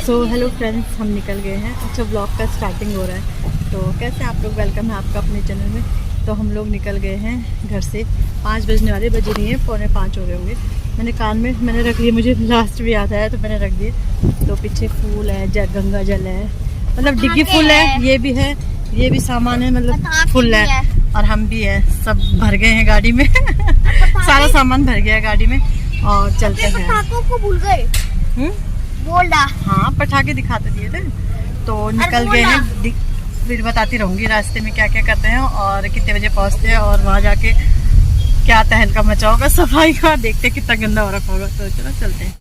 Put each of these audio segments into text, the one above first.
Hello friends, हम निकल गए हैं। अच्छा, ब्लॉग का स्टार्टिंग हो रहा है। तो कैसे आप लोग, वेलकम है आपका अपने चैनल में। तो हम लोग निकल गए हैं घर से। 5 बजने वाले, बजे नहीं है, 4:45 हो रहे होंगे। मैंने कान में रख लिए, मुझे लास्ट भी याद आया तो मैंने रख दिए। तो पीछे फूल है, गंगा जल है, मतलब डिग्गी फूल है, ये भी है, ये भी सामान है, मतलब फुल है। और हम भी है, सब भर गए हैं गाड़ी में सारा सामान भर गया है गाड़ी में और चलते हैं। पटाखों को भूल गए बोला। हाँ, पटाखे दिखाते दिए थे तो निकल गए हैं। फिर बताती रहूंगी रास्ते में क्या क्या करते हैं और कितने बजे पहुंचते हैं और वहां जाके क्या तहलका मचा होगा, सफाई का देखते हैं कितना गंदा हो रखा होगा। तो चलो चलते हैं।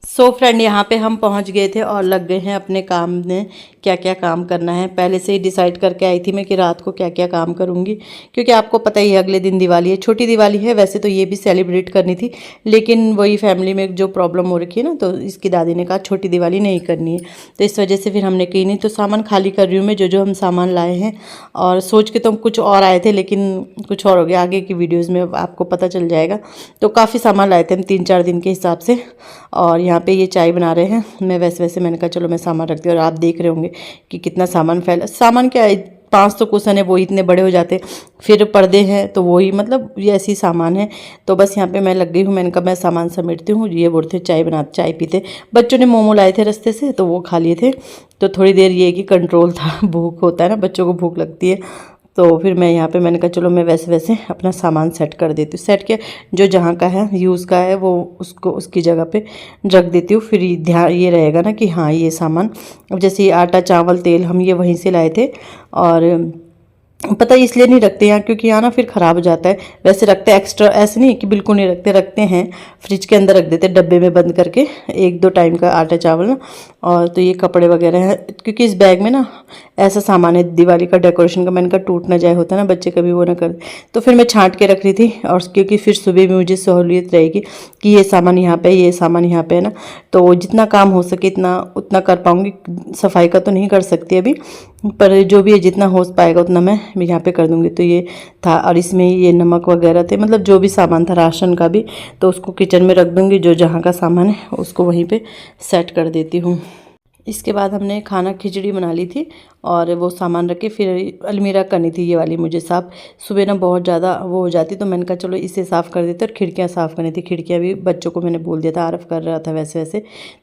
सो फ्रेंड, यहाँ पे हम पहुँच गए थे और लग गए हैं अपने काम में। क्या क्या काम करना है पहले से ही डिसाइड करके आई थी मैं कि रात को क्या क्या काम करूँगी, क्योंकि आपको पता ही है अगले दिन दिवाली है। छोटी दिवाली है वैसे तो, ये भी सेलिब्रेट करनी थी, लेकिन वही फैमिली में जो प्रॉब्लम हो रखी है ना, तो इसकी दादी ने कहा छोटी दिवाली नहीं करनी है, तो इस वजह से फिर हमने की नहीं। तो सामान खाली कर रही हूँ मैं, जो हम सामान लाए हैं। और सोच के तो हम कुछ और आए थे, लेकिन कुछ और हो गया। आगे की वीडियोज़ में आपको पता चल जाएगा। तो काफ़ी सामान लाए थे हम 3-4 दिन के हिसाब से। और यहाँ पे ये चाय बना रहे हैं। मैं वैसे मैंने कहा चलो मैं सामान रख दिया। और आप देख रहे होंगे कि कितना सामान फैला। सामान क्या है, 500 कुशन है, वो इतने बड़े हो जाते। फिर पर्दे हैं तो वही, मतलब ये ऐसी सामान है। तो बस यहाँ पे मैं लग गई हूँ। मैंने कहा मैं सामान समेटती हूँ। ये बोलते चाय पीते। बच्चों ने मोमो लाए थे रास्ते से, तो वो खा लिए थे। तो थोड़ी देर ये कि कंट्रोल था, भूख होता है ना, बच्चों को भूख लगती है। तो फिर मैं यहाँ पे मैंने कहा चलो मैं वैसे अपना सामान सेट कर देती हूँ। सेट के जो जहाँ का है, यूज़ का है, वो उसको उसकी जगह पे रख देती हूँ। फिर ध्यान ये रहेगा ना कि हाँ ये सामान, अब जैसे ये आटा, चावल, तेल हम ये वहीं से लाए थे। और पता है इसलिए नहीं रखते यहाँ, क्योंकि यहाँ ना फिर ख़राब हो जाता है। वैसे रखते हैं एक्स्ट्रा, ऐसे नहीं कि बिल्कुल नहीं रखते हैं। फ्रिज के अंदर रख देते हैं डब्बे में बंद करके, 1-2 टाइम का आटा चावल ना। और तो ये कपड़े वगैरह हैं, क्योंकि इस बैग में ना ऐसा सामान है दिवाली का, डेकोरेशन का। मैंने कहा टूट ना जाए, होता है ना बच्चे कभी वो ना कर। तो फिर मैं छांट के रख रही थी, और क्योंकि फिर सुबह भी मुझे सहूलियत रहेगी कि ये सामान यहाँ पे, ये सामान यहाँ पे है ना। तो जितना काम हो सके उतना कर पाऊँगी। सफाई का तो नहीं कर सकती अभी, पर जो भी है जितना हो पाएगा उतना मैं यहाँ पे कर दूँगी। तो ये था, और इसमें ये नमक वगैरह थे, मतलब जो भी सामान था राशन का भी, तो उसको किचन में रख दूँगी। जो जहाँ का सामान है उसको वहीं पे सेट कर देती हूँ। इसके बाद हमने खाना खिचड़ी बना ली थी, और वो सामान रख के फिर अलमीरा करनी थी ये वाली मुझे साफ़। सुबह ना बहुत ज़्यादा वो हो जाती, तो मैंने कहा चलो इसे साफ़ कर देते। और खिड़कियाँ साफ़ करनी थी। खिड़कियाँ भी बच्चों को मैंने बोल दिया था, आरफ कर रहा था वैसे।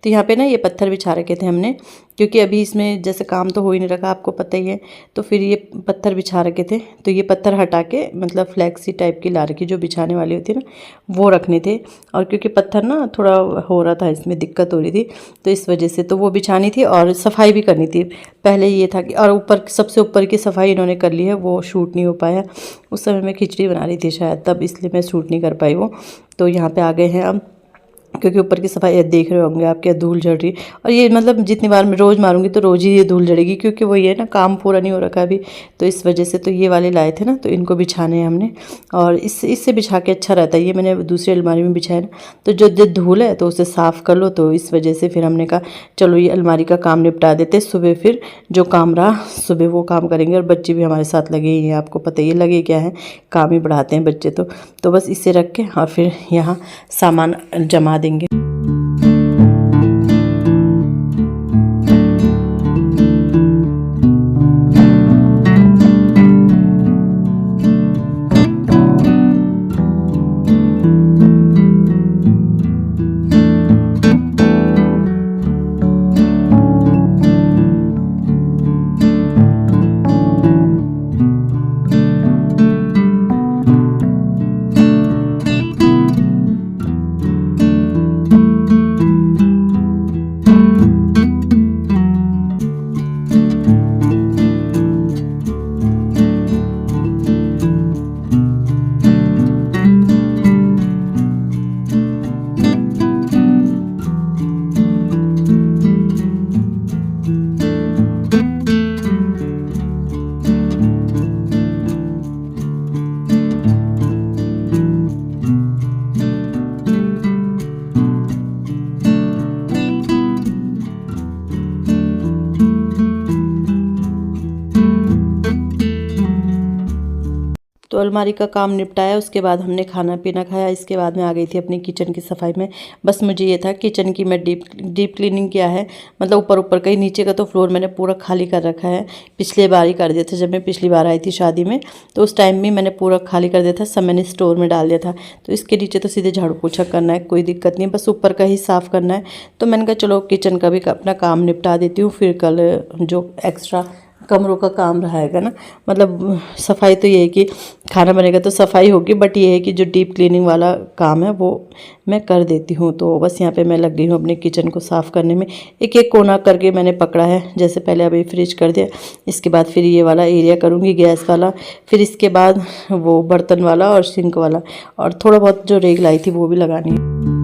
तो यहाँ पे ना ये पत्थर बिछा रखे थे हमने, क्योंकि अभी इसमें जैसे काम तो हो ही नहीं रखा, आपको पता ही है। तो फिर ये पत्थर बिछा रखे थे, तो ये पत्थर हटा के, मतलब फ्लैक्सी टाइप की ला रखी, जो बिछाने वाली होती है ना, वो रखने थे। और क्योंकि पत्थर ना थोड़ा हो रहा था, इसमें दिक्कत हो रही थी, तो इस वजह से तो वो बिछानी थी और सफाई भी करनी थी। पहले ये था कि, और ऊपर सबसे ऊपर की सफाई इन्होंने कर ली है, वो शूट नहीं हो पाया। उस समय मैं खिचड़ी बना रही थी शायद, तब इसलिए मैं शूट नहीं कर पाई वो। तो यहाँ पे आ गए हैं अब, क्योंकि ऊपर की सफाई देख रहे होंगे आप, क्या धूल जड़ रही। और ये मतलब जितनी बार मैं रोज़ मारूंगी तो रोज़ ही ये धूल जड़ेगी, क्योंकि वही है ना, काम पूरा नहीं हो रखा अभी। तो इस वजह से तो ये वाले लाए थे ना, तो इनको बिछाने हैं हमने। और इससे बिछा के अच्छा रहता है। ये मैंने दूसरी अलमारी में बिछाया ना, तो जो धूल है तो उसे साफ़ कर लो। तो इस वजह से फिर हमने कहा चलो ये अलमारी का काम निपटा देते। सुबह फिर जो काम रहा सुबह वो काम करेंगे। और बच्चे भी हमारे साथ लगे ही हैं, आपको पता ही लगे क्या है, काम ही बढ़ाते हैं बच्चे। तो बस इसे रख के और फिर यहाँ सामान जमा देंगे। तो अलमारी का काम निपटाया, उसके बाद हमने खाना पीना खाया। इसके बाद मैं आ गई थी अपनी किचन की सफाई में। बस मुझे ये था किचन की मैं डीप क्लीनिंग किया है, मतलब ऊपर ऊपर कहीं, नीचे का तो फ्लोर मैंने पूरा खाली कर रखा है। पिछले बार ही कर दिया था, जब मैं पिछली बार आई थी शादी में तो उस टाइम भी मैंने पूरा खाली कर दिया था, सब मैंने स्टोर में डाल दिया था। तो इसके नीचे तो सीधे झाड़ू पोछा करना है, कोई दिक्कत नहीं, बस ऊपर का ही साफ़ करना है। तो मैंने कहा चलो किचन का भी अपना काम निपटा देती हूँ, फिर कल जो एक्स्ट्रा कमरों का काम रहेगा ना, मतलब सफाई तो ये है कि खाना बनेगा तो सफाई होगी, बट ये है कि जो डीप क्लीनिंग वाला काम है वो मैं कर देती हूँ। तो बस यहाँ पे मैं लग गई हूँ अपने किचन को साफ़ करने में। एक एक कोना करके मैंने पकड़ा है, जैसे पहले अभी फ्रिज कर दिया, इसके बाद फिर ये वाला एरिया करूँगी गैस वाला, फिर इसके बाद वो बर्तन वाला और सिंक वाला, और थोड़ा बहुत जो रेग लाई थी वो भी लगानी है।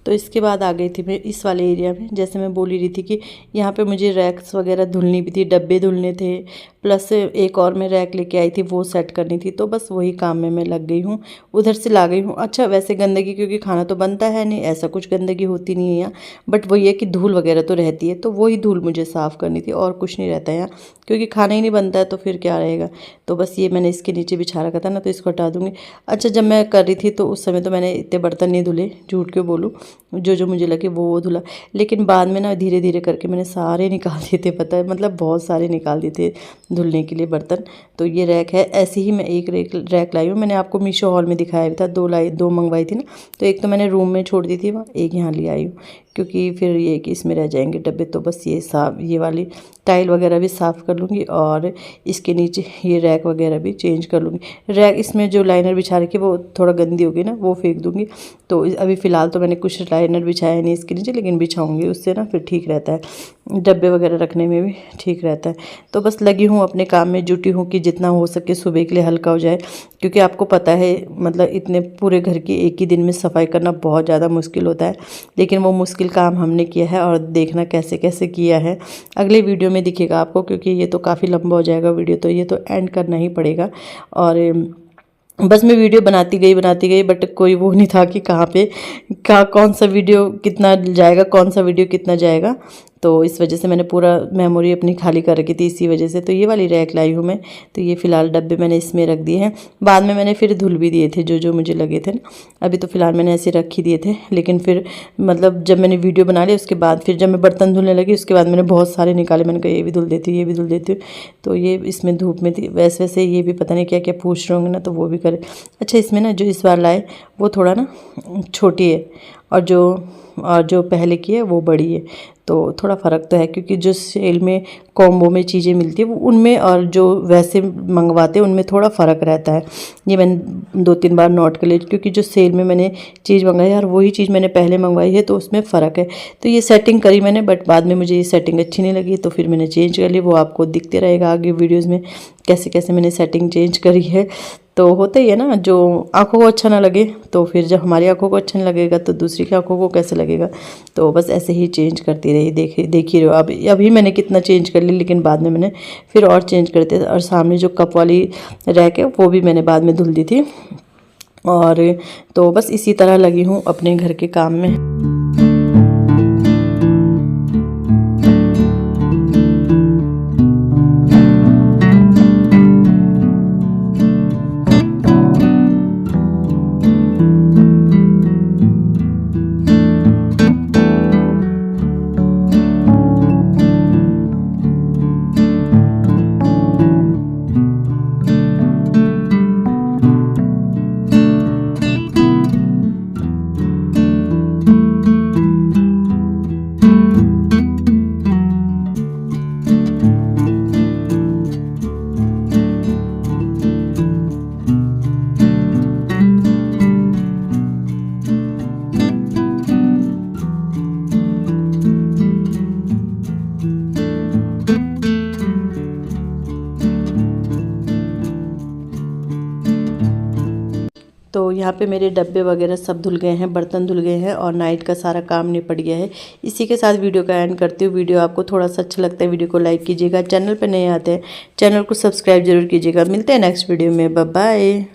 तो इसके बाद आ गई थी मैं इस वाले एरिया में। जैसे मैं बोल रही थी कि यहाँ पे मुझे रैक्स वगैरह धुलनी भी थी, डब्बे धुलने थे, प्लस एक और मैं रैक लेके आई थी वो सेट करनी थी। तो बस वही काम में मैं लग गई हूँ, उधर से ला गई हूँ। अच्छा वैसे गंदगी, क्योंकि खाना तो बनता है नहीं, ऐसा कुछ गंदगी होती नहीं है यहाँ, बट वही है कि धूल वगैरह तो रहती है, तो वही धूल मुझे साफ़ करनी थी और कुछ नहीं रहता है यहाँ, क्योंकि खाना ही नहीं बनता है तो फिर क्या रहेगा। तो बस ये मैंने इसके नीचे बिछा रखा था ना, तो इसको हटा दूँगी। अच्छा जब मैं कर रही थी तो उस समय तो मैंने इतने बर्तन नहीं धुले, झूठ क्यों बोलूँ, जो जो मुझे लगे वो धुला, लेकिन बाद में ना धीरे धीरे करके मैंने सारे निकाल दिए थे, पता है, मतलब बहुत सारे निकाल दिए थे धुलने के लिए बर्तन। तो ये रैक है, ऐसे ही मैं एक रैक लाई हूँ। मैंने आपको मीशो हॉल में दिखाया भी था, दो मंगवाई थी ना, तो एक तो मैंने रूम में छोड़ दी थी वहाँ, एक यहाँ ले आई हूँ, क्योंकि फिर ये कि इसमें रह जाएंगे डब्बे। तो बस ये वाली टाइल वगैरह भी साफ़ कर लूँगी, और इसके नीचे ये रैक वगैरह भी चेंज कर लूँगी। रैक इसमें जो लाइनर बिछा रखी है वो थोड़ा गंदी होगी ना, वो फेंक दूँगी। तो अभी फ़िलहाल तो मैंने कुछ लाइनर बिछाया नहीं इसके नीचे, लेकिन बिछाऊँगी, उससे ना फिर ठीक रहता है, डब्बे वगैरह रखने में भी ठीक रहता है। तो बस लगी हूँ अपने काम में, जुटी हूँ कि जितना हो सके सुबह के लिए हल्का हो जाए, क्योंकि आपको पता है मतलब इतने पूरे घर की एक ही दिन में सफाई करना बहुत ज़्यादा मुश्किल होता है, लेकिन वो मुश्किल काम हमने किया है, और देखना कैसे कैसे किया है अगले वीडियो में दिखेगा आपको, क्योंकि ये तो काफ़ी लंबा हो जाएगा वीडियो, तो ये तो एंड करना ही पड़ेगा। और बस मैं वीडियो बनाती गई, बट कोई वो नहीं था कि कहाँ पे कौन सा वीडियो कितना जाएगा, कौन सा वीडियो कितना जाएगा। तो इस वजह से मैंने पूरा मेमोरी अपनी खाली कर रखी थी इसी वजह से। तो ये वाली रैक लाई हूँ मैं, तो ये फ़िलहाल डब्बे मैंने इसमें रख दिए हैं। बाद में मैंने फिर धुल भी दिए थे जो जो मुझे लगे थे ना, अभी तो फ़िलहाल मैंने ऐसे रख ही दिए थे। लेकिन फिर मतलब जब मैंने वीडियो बना लिया उसके बाद फिर जब मैं बर्तन धुलने लगी उसके बाद मैंने बहुत सारे निकाले, मैंने कहा ये भी धुल देती हूँ, ये भी धुल देती हूँ। तो ये इसमें धूप में थी, वैसे ये भी पता नहीं क्या क्या पूछ रहे होंगे ना, तो वो भी करे। अच्छा इसमें ना जो इस बार लाए वो थोड़ा ना छोटी है, और जो पहले की है वो बड़ी है, तो थोड़ा फ़र्क तो है, क्योंकि जो सेल में कॉम्बो में चीज़ें मिलती है वो उनमें, और जो वैसे मंगवाते हैं उनमें थोड़ा फ़र्क रहता है। ये मैंने 2-3 बार नोट कर लिया, क्योंकि जो सेल में मैंने चीज़ मंगाई है और वही चीज़ मैंने पहले मंगवाई है, तो उसमें फ़र्क है। तो ये सेटिंग करी मैंने, बट बाद में मुझे ये सेटिंग अच्छी नहीं लगी, तो फिर मैंने चेंज कर ली। वो आपको दिखते रहेगा आगे वीडियोज़ में कैसे कैसे मैंने सेटिंग चेंज करी है। तो होता ही है ना, जो आँखों को अच्छा ना लगे, तो फिर जब हमारी आँखों को अच्छा नहीं लगेगा तो दूसरी की आँखों को कैसे लगेगा। तो बस ऐसे ही चेंज करती रही, देख ही रहे हो अभी मैंने कितना चेंज कर लिया, लेकिन बाद में मैंने फिर और चेंज करते थे। और सामने जो कप वाली रैक है वो भी मैंने बाद में धुल दी थी। और तो बस इसी तरह लगी हूँ अपने घर के काम में। यहाँ पे मेरे डब्बे वगैरह सब धुल गए हैं, बर्तन धुल गए हैं और नाइट का सारा काम निपट गया है। इसी के साथ वीडियो का एंड करती हूँ। वीडियो आपको थोड़ा सा अच्छा लगता है वीडियो को लाइक कीजिएगा, चैनल पर नए आते हैं चैनल को सब्सक्राइब जरूर कीजिएगा। मिलते हैं नेक्स्ट वीडियो में, बाय बाय।